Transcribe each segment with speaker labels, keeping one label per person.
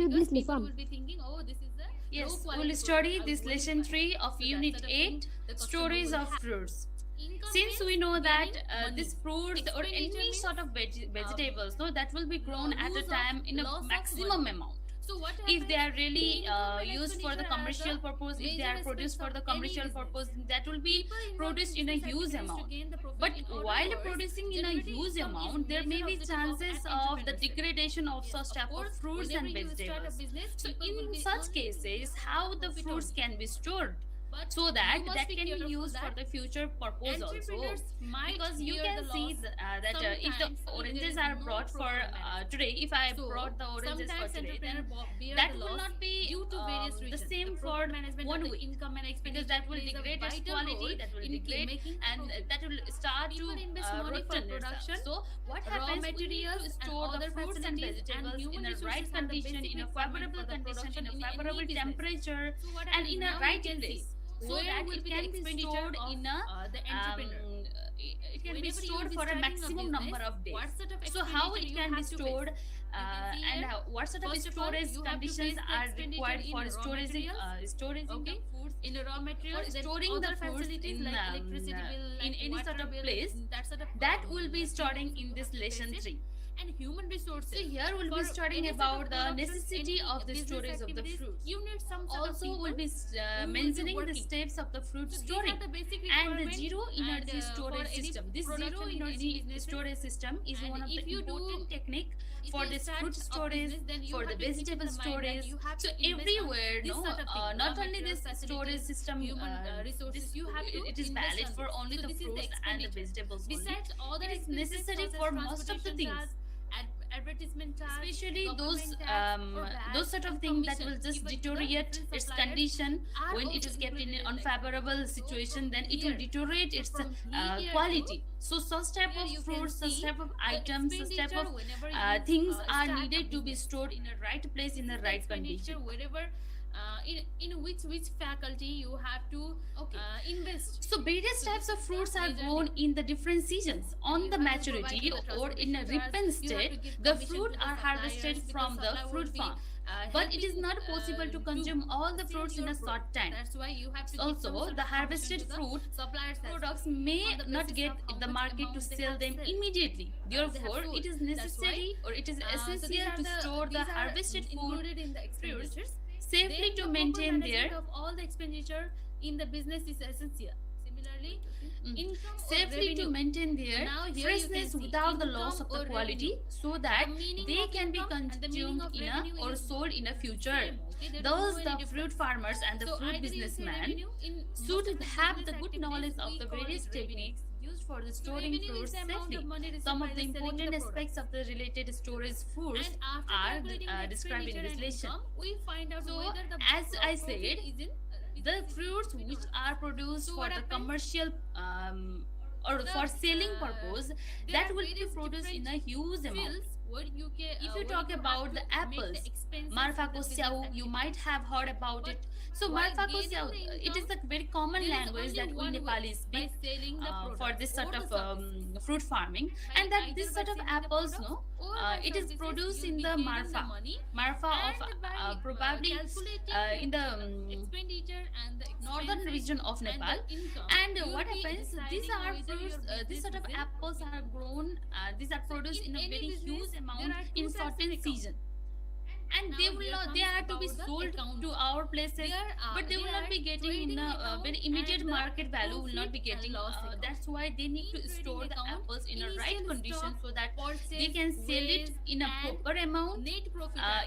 Speaker 1: this lesson?
Speaker 2: Yes, we'll study this lesson 3 of Unit 8, Stories of Fruits. Since we know that these fruits or any sort of vegetables, no, that will be grown at a time in a maximum amount. If they are really used for the commercial purpose, if they are produced for the commercial purpose, that will be produced in a huge amount. But while producing in a huge amount, there may be chances of the degradation of such type of fruits and vegetables. So in such cases, how the fruits can be stored so that that can be used for the future purpose also, because you can see that if the oranges are brought for today, if I brought the oranges for today, then that will not be the same for 1 week, because that will degrade its quality, that will degrade, and that will start to rotten itself. So what happens, we need to store the fruits and vegetables in a right condition, in a favorable condition, in a favorable temperature, and in a right place, so that it can be stored in a it can be stored for a maximum number of days. So how it can be stored, and what sort of storage conditions are required for storing the foods, for storing the foods in any sort of place, that will be studying in this lesson 3. So here we'll be studying about the necessity of the storage of the fruits. Also, we'll be mentioning the steps of the fruit storing and the zero energy storage system. This zero energy storage system is one of the important technique for this fruit storage, for the vegetable storage. So everywhere, no, not only this storage system, it is valid for only the fruits and the vegetables only. It is necessary for most of the things, especially those sort of things that will just deteriorate its condition when it is kept in an unfavorable situation, then it will deteriorate its quality. So such type of fruits, such type of items, such type of things are needed to be stored in a right place, in the right condition. In which faculty you have to invest. So various types of fruits are grown in the different seasons. On the maturity or in a ripened state, the fruit are harvested from the fruit farm. But it is not possible to consume all the fruits in a short time. Also, the harvested fruit products may not get the market to sell them immediately. Therefore, it is necessary or it is essential to store the harvested fruits safely to maintain their safely to maintain their freshness without the loss of the quality, so that they can be consumed in a or sold in a future. Thus the fruit farmers and the fruit businessmen should have the good knowledge of the various techniques used for the storing fruits safely. Some of the important aspects of the related storage foods are described in this lesson. So, as I said, the fruits which are produced for the commercial or for selling purpose, that will be produced in a huge amount. If you talk about the apples, Marfako Siao, you might have heard about it. So Marfako Siao, it is a very common language that we Nepalis speak for this sort of fruit farming, and that this sort of apples, no, it is produced in the Marfa of probably in the northern region of Nepal. And what happens? These are fruits. These sort of apples are grown. These are produced in a very huge amount in certain season, and they are to be sold to our places, but they will not be getting in a very immediate market value, will not be getting, that's why they need to store the apples in a right condition, so that they can sell it in a proper amount,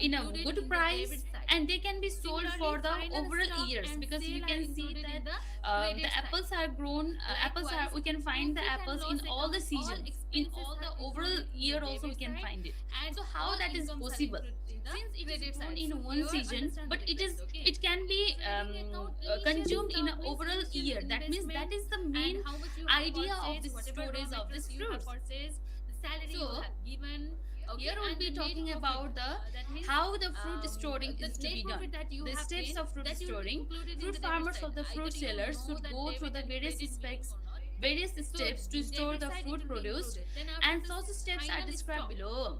Speaker 2: in a good price, and they can be sold for the overall years, because you can see that the apples are grown, we can find the apples in all the seasons, in all the overall year also we can find it. So how that is possible, since it is grown in one season, but it can be consumed in an overall year. That means that is the main idea of the storage of this fruit. So here we'll be talking about the how the fruit storing is to be done. The steps of fruit storing. Fruit farmers or the fruit sellers should go through the various steps to store the fruit produced, and such steps are described below.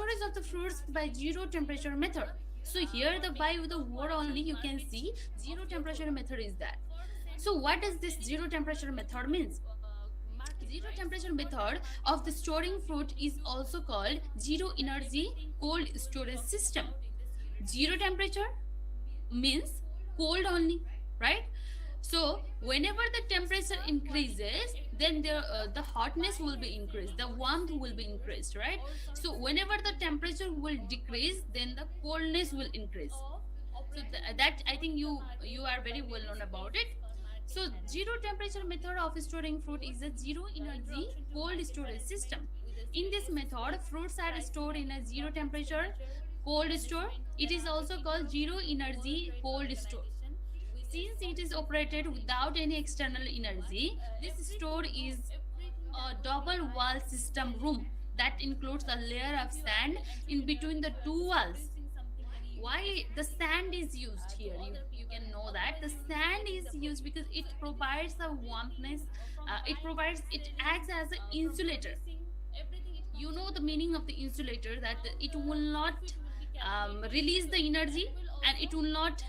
Speaker 2: storage of the fruits by zero temperature method. So here the by the word only you can see zero temperature method is that. So what does this zero temperature method means? Zero temperature method of the storing fruit is also called zero energy cold storage system. Zero temperature means cold only, right? So whenever the temperature increases, then the hotness will be increased, the warmth will be increased, right? So whenever the temperature will decrease, then the coldness will increase. So that I think you are very well known about it. So zero temperature method of storing fruit is a zero energy cold storage system. In this method, fruits are stored in a zero temperature cold store. It is also called zero energy cold store. Since it is operated without any external energy, this store is a double wall system room that includes a layer of sand in between the two walls. Why the sand is used here, you can know that the sand is used because it provides a warmthness, it acts as an insulator. You know the meaning of the insulator, that it will not release the energy, and it will not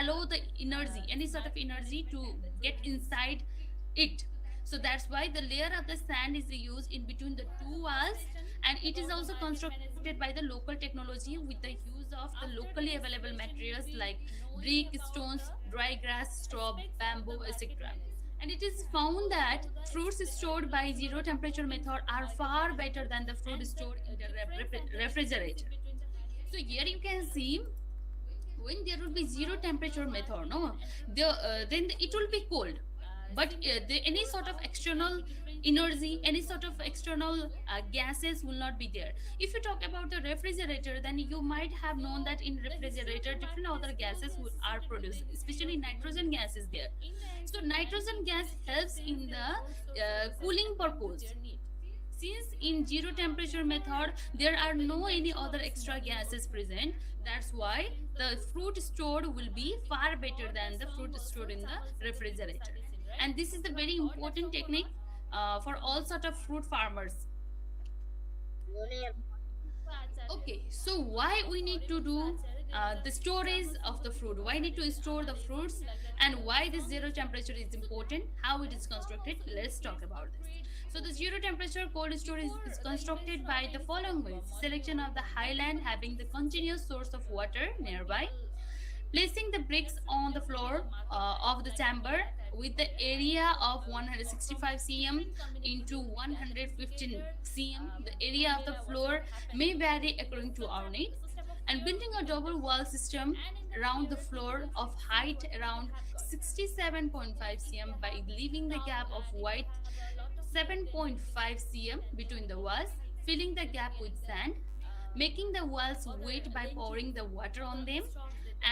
Speaker 2: allow the energy, any sort of energy, to get inside it. So that's why the layer of the sand is used in between the two walls, and it is also constructed by the local technology with the use of the locally available materials like brick, stones, dry grass, straw, bamboo, etc. And it is found that fruits stored by zero temperature method are far better than the fruit stored in the refrigerator. So here you can see, when there will be zero temperature method, no, then it will be cold, but any sort of external energy, any sort of external gases will not be there. If you talk about the refrigerator, then you might have known that in refrigerator different other gases are produced, especially nitrogen gas is there. So nitrogen gas helps in the cooling purpose. Since in zero temperature method there are no any other extra gases present, that's why the fruit stored will be far better than the fruit stored in the refrigerator. And this is a very important technique for all sort of fruit farmers. Okay, so why we need to do the storage of the fruit? Why need to store the fruits, and why this zero temperature is important? How it is constructed? Let's talk about this. So the zero temperature cold storage is constructed by the following ways: selection of the highland having the continuous source of water nearby, placing the bricks on the floor of the chamber with the area of 165 cm into 115 cm. The area of the floor may vary according to our need. And building a double wall system around the floor of height around 67.5 cm by leaving the gap of white 7.5 cm between the walls, filling the gap with sand, making the walls wet by pouring the water on them,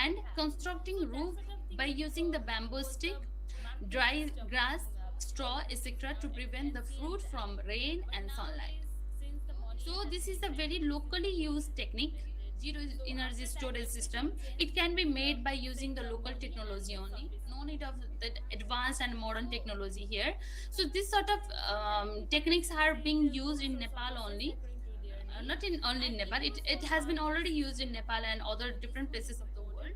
Speaker 2: and constructing roof by using the bamboo stick, dry grass, straw, etc. to prevent the fruit from rain and sunlight. So this is a very locally used technique, zero energy storage system. It can be made by using the local technology only. No need of the advanced and modern technology here. So this sort of techniques are being used in Nepal only. Not in only in Nepal. It has been already used in Nepal and other different places of the world.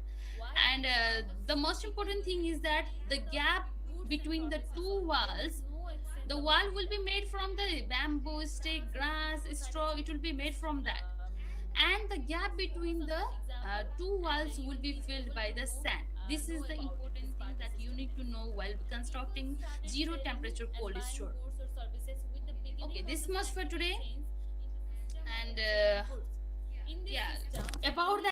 Speaker 2: And the most important thing is that the gap between the two walls, the wall will be made from the bamboo stick, grass, straw, it will be made from that. And the gap between the two walls will be filled by the sand. This is the important thing that you need to know while constructing zero temperature cold store. Okay, this much for today. And